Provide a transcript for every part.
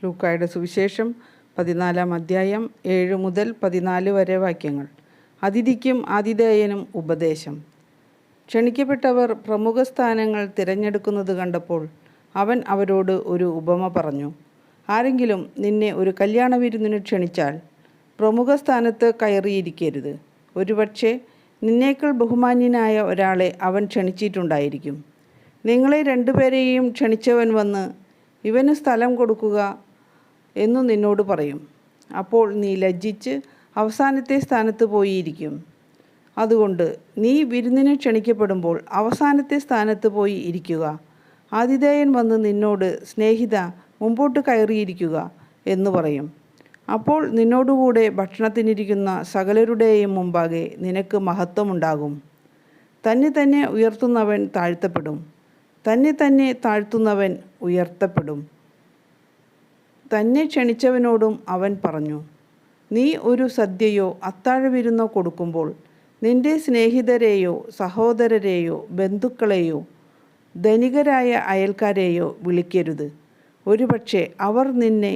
ലൂക്കായുടെ സുവിശേഷം 14-ാം അധ്യായം 7 മുതൽ 14 വരെ വാക്യങ്ങൾ. അതിഥിക്കും ആതിഥേയനും ഉപദേശം. ക്ഷണിക്കപ്പെട്ടവർ പ്രമുഖ സ്ഥാനങ്ങൾ തിരഞ്ഞെടുക്കുന്നത് കണ്ടപ്പോൾ അവൻ അവരോട് ഒരു ഉപമ പറഞ്ഞു. ആരെങ്കിലും നിന്നെ ഒരു കല്യാണ വിരുന്നിന് ക്ഷണിച്ചാൽ പ്രമുഖ സ്ഥാനത്ത് കയറിയിരിക്കരുത്. ഒരുപക്ഷെ നിന്നേക്കാൾ ബഹുമാന്യനായ ഒരാളെ അവൻ ക്ഷണിച്ചിട്ടുണ്ടായിരിക്കും. നിങ്ങളെ രണ്ടുപേരെയും ക്ഷണിച്ചവൻ വന്ന് ഇവന് സ്ഥലം കൊടുക്കുക എന്നു നിന്നോട് പറയും. അപ്പോൾ നീ ലജ്ജിച്ച് അവസാനത്തെ സ്ഥാനത്ത് പോയിരിക്കും. അതുകൊണ്ട് നീ വിരുന്നിന് ക്ഷണിക്കപ്പെടുമ്പോൾ അവസാനത്തെ സ്ഥാനത്ത് പോയി ഇരിക്കുക. ആതിഥേയൻ വന്ന് നിന്നോട് സ്നേഹിത മുമ്പോട്ട് കയറിയിരിക്കുക എന്ന് പറയും. അപ്പോൾ നിന്നോടുകൂടെ ഭക്ഷണത്തിനിരിക്കുന്ന സകലരുടെയും മുമ്പാകെ നിനക്ക് മഹത്വമുണ്ടാകും. തന്നെ ഉയർത്തുന്നവൻ താഴ്ത്തപ്പെടും, തന്നെ താഴ്ത്തുന്നവൻ ഉയർത്തപ്പെടും. തന്നെ ക്ഷണിച്ചവനോടും അവൻ പറഞ്ഞു, നീ ഒരു സദ്യയോ അത്താഴവിരുന്നോ കൊടുക്കുമ്പോൾ നിന്റെ സ്നേഹിതരെയോ സഹോദരരെയോ ബന്ധുക്കളെയോ ധനികരായ അയൽക്കാരെയോ വിളിക്കരുത്. ഒരുപക്ഷെ അവർ നിന്നെ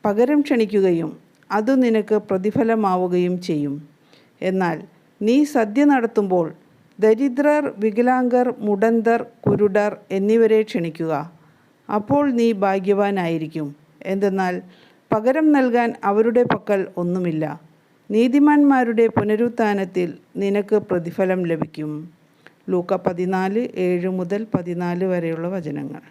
പകരം ക്ഷണിക്കുകയും അതു നിനക്ക് പ്രതിഫലമാവുകയും ചെയ്യും. എന്നാൽ നീ സദ്യ നടത്തുമ്പോൾ ദരിദ്രർ, വികലാംഗർ, മുടന്തർ, കുരുടർ എന്നിവരെ ക്ഷണിക്കുക. അപ്പോൾ നീ ഭാഗ്യവാനായിരിക്കും. എന്തെന്നാൽ പകരം നൽകാൻ അവരുടെ പക്കൽ ഒന്നുമില്ല. നീതിമാന്മാരുടെ പുനരുത്ഥാനത്തിൽ നിനക്ക് പ്രതിഫലം ലഭിക്കും. ലൂക്ക 14:7 മുതൽ 14 വരെയുള്ള വചനങ്ങൾ.